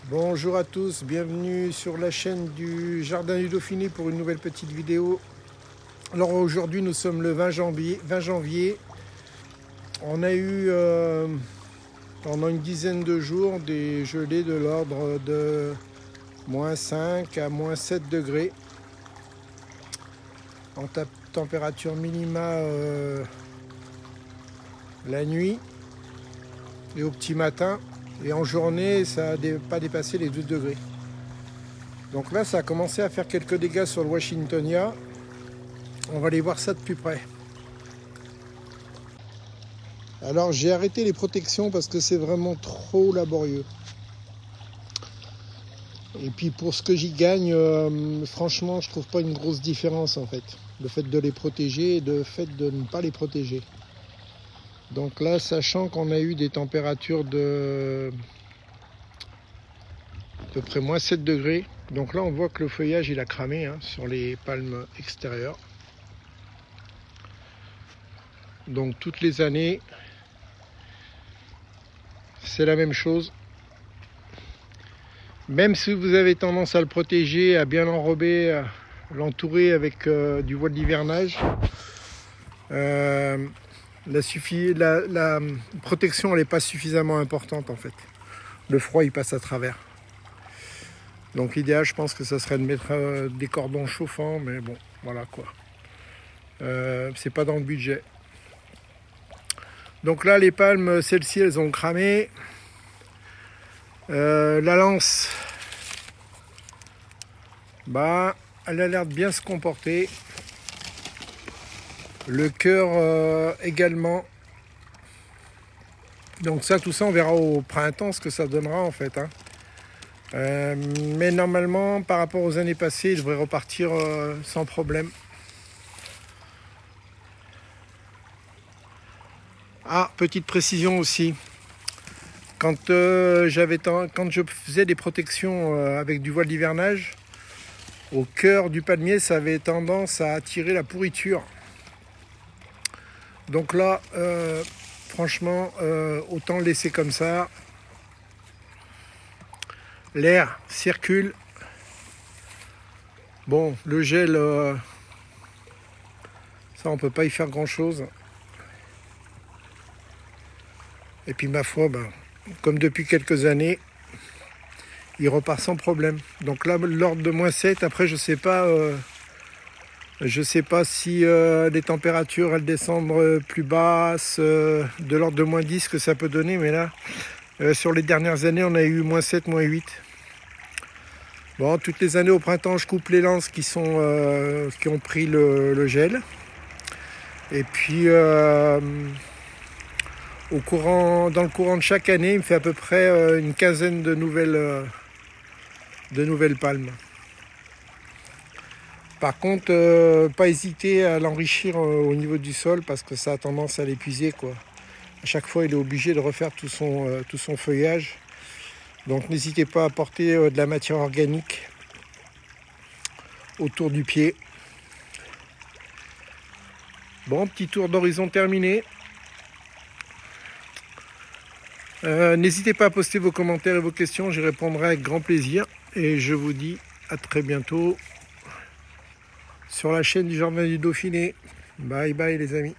Bonjour à tous, bienvenue sur la chaîne du Jardin du Dauphiné pour une nouvelle petite vidéo. Alors aujourd'hui nous sommes le 20 janvier. On a eu pendant une dizaine de jours des gelées de l'ordre de -5 à -7 degrés. En température minima la nuit et au petit matin. Et en journée, ça n'a pas dépassé les 12 degrés. Donc là, ça a commencé à faire quelques dégâts sur le Washingtonia. On va aller voir ça de plus près. Alors, j'ai arrêté les protections parce que c'est vraiment trop laborieux. Et puis pour ce que j'y gagne, franchement, je trouve pas une grosse différence en fait. Le fait de les protéger et le fait de ne pas les protéger. Donc là, sachant qu'on a eu des températures de à peu près -7 degrés, donc là on voit que le feuillage il a cramé sur les palmes extérieures. Donc toutes les années, c'est la même chose. Même si vous avez tendance à le protéger, à bien l'enrober, à l'entourer avec du voile d'hivernage, la protection elle n'est pas suffisamment importante en fait. Le froid il passe à travers. Donc l'idéal je pense que ça serait de mettre des cordons chauffants, mais bon voilà quoi. C'est pas dans le budget. Donc là les palmes, celles-ci elles ont cramé. La lance, elle a l'air de bien se comporter. Le cœur également. Donc ça, tout ça, on verra au printemps ce que ça donnera en fait. Mais normalement, par rapport aux années passées, il devrait repartir sans problème. Ah, petite précision aussi. Quand je faisais des protections avec du voile d'hivernage, au cœur du palmier, ça avait tendance à attirer la pourriture. Donc là, franchement, autant le laisser comme ça. L'air circule. Bon, le gel, ça on peut pas y faire grand chose. Et puis ma foi, comme depuis quelques années, il repart sans problème. Donc là, l'ordre de -7, après je sais pas si les températures elles descendent plus basses, de l'ordre de -10 que ça peut donner, mais là, sur les dernières années, on a eu -7, -8. Bon, toutes les années au printemps, je coupe les lances qui ont pris le gel. Et puis, dans le courant de chaque année, il me fait à peu près une quinzaine de nouvelles palmes. Par contre, pas hésiter à l'enrichir au niveau du sol parce que ça a tendance à l'épuiser, quoi. À chaque fois, il est obligé de refaire tout son feuillage. Donc n'hésitez pas à apporter de la matière organique autour du pied. Bon, petit tour d'horizon terminé. N'hésitez pas à poster vos commentaires et vos questions, j'y répondrai avec grand plaisir. Et je vous dis à très bientôt sur la chaîne du Jardin du Dauphiné. Bye bye les amis.